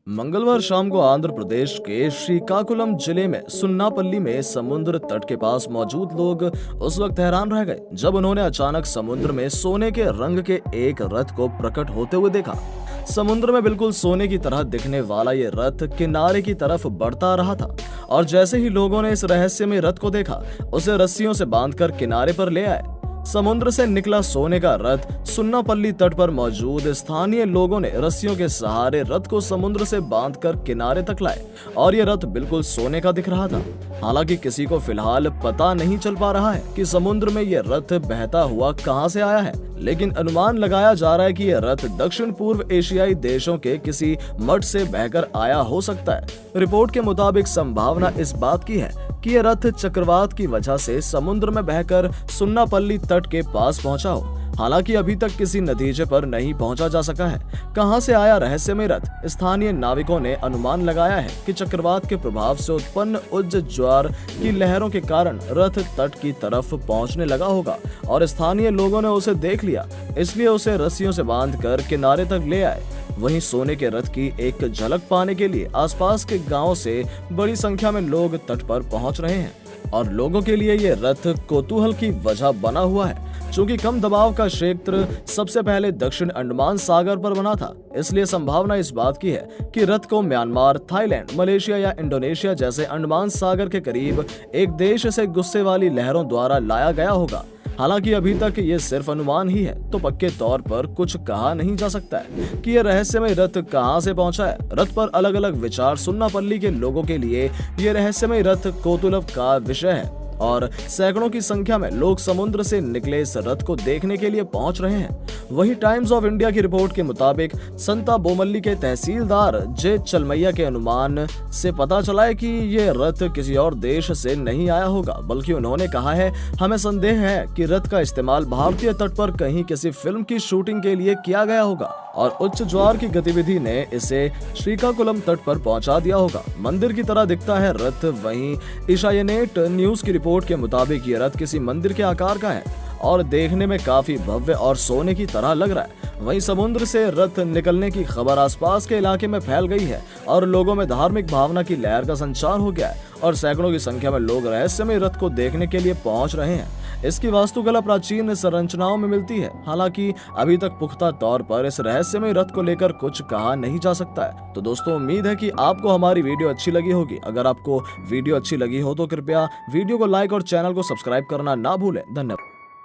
मंगलवार शाम को आंध्र प्रदेश के श्रीकाकुलम जिले में सुन्नापल्ली में समुद्र तट के पास मौजूद लोग उस वक्त हैरान रह गए जब उन्होंने अचानक समुद्र में सोने के रंग के एक रथ को प्रकट होते हुए देखा। समुद्र में बिल्कुल सोने की तरह दिखने वाला ये रथ किनारे की तरफ बढ़ता रहा था और जैसे ही लोगों ने इस रहस्यमय रथ को देखा, उसे रस्सियों से बांधकर किनारे पर ले आए। समुद्र से निकला सोने का रथ सुन्नापल्ली तट पर मौजूद स्थानीय लोगों ने रस्सियों के सहारे रथ को समुद्र से बांधकर किनारे तक लाए और ये रथ बिल्कुल सोने का दिख रहा था। हालांकि किसी को फिलहाल पता नहीं चल पा रहा है कि समुद्र में ये रथ बहता हुआ कहां से आया है, लेकिन अनुमान लगाया जा रहा है कि यह रथ दक्षिण पूर्व एशियाई देशों के किसी मठ से बहकर आया हो सकता है। रिपोर्ट के मुताबिक संभावना इस बात की है कि यह रथ चक्रवात की वजह से समुद्र में बहकर सुन्नापल्ली तट के पास पहुंचा हो। हालांकि अभी तक किसी नतीजे पर नहीं पहुंचा जा सका है कहां से आया रहस्यमय रथ। स्थानीय नाविकों ने अनुमान लगाया है कि चक्रवात के प्रभाव से उत्पन्न उच्च ज्वार की लहरों के कारण रथ तट की तरफ पहुंचने लगा होगा और स्थानीय लोगों ने उसे देख लिया, इसलिए उसे रस्सियों से बांधकर किनारे तक ले आए। वहीं सोने के रथ की एक झलक पाने के लिए आसपास के गांवों से बड़ी संख्या में लोग तट पर पहुंच रहे हैं और लोगों के लिए ये रथ कौतूहल की वजह बना हुआ है। चूंकि कम दबाव का क्षेत्र सबसे पहले दक्षिण अंडमान सागर पर बना था, इसलिए संभावना इस बात की है कि रथ को म्यांमार, थाईलैंड, मलेशिया या इंडोनेशिया जैसे अंडमान सागर के करीब एक देश से गुस्से वाली लहरों द्वारा लाया गया होगा। हालांकि अभी तक ये सिर्फ अनुमान ही है, तो पक्के तौर पर कुछ कहा नहीं जा सकता है कि यह रहस्यमय रथ कहां से पहुंचा है। रथ पर अलग अलग विचार। सुन्नापल्ली के लोगों के लिए ये रहस्यमय रथ कौतूहल का विषय है और सैकड़ों की संख्या में लोग समुद्र से निकले इस रथ को देखने के लिए पहुंच रहे हैं। वहीं टाइम्स ऑफ इंडिया की रिपोर्ट के मुताबिक संता बोमल्ली के तहसीलदार जे चलमैया के अनुमान से पता चला है कि ये रथ किसी और देश से नहीं आया होगा, बल्कि उन्होंने कहा है, हमें संदेह है कि रथ का इस्तेमाल भारतीय तट पर कहीं किसी फिल्म की शूटिंग के लिए किया गया होगा और उच्च ज्वार की गतिविधि ने इसे श्रीकाकुलम तट पर पहुंचा दिया होगा। मंदिर की तरह दिखता है रथ। वहीं ईशानेट न्यूज की रिपोर्ट के मुताबिक ये रथ किसी मंदिर के आकार का है और देखने में काफी भव्य और सोने की तरह लग रहा है। वहीं समुद्र से रथ निकलने की खबर आसपास के इलाके में फैल गई है और लोगों में धार्मिक भावना की लहर का संचार हो गया है और सैकड़ों की संख्या में लोग रहस्यमय रथ को देखने के लिए पहुंच रहे हैं। इसकी वास्तुकला प्राचीन संरचनाओं में मिलती है। हालांकि अभी तक पुख्ता तौर पर इस रहस्यमय रथ को लेकर कुछ कहा नहीं जा सकता है। तो दोस्तों, उम्मीद है कि आपको हमारी वीडियो अच्छी लगी होगी। अगर आपको वीडियो अच्छी लगी हो तो कृपया वीडियो को लाइक और चैनल को सब्सक्राइब करना ना भूलें। धन्यवाद।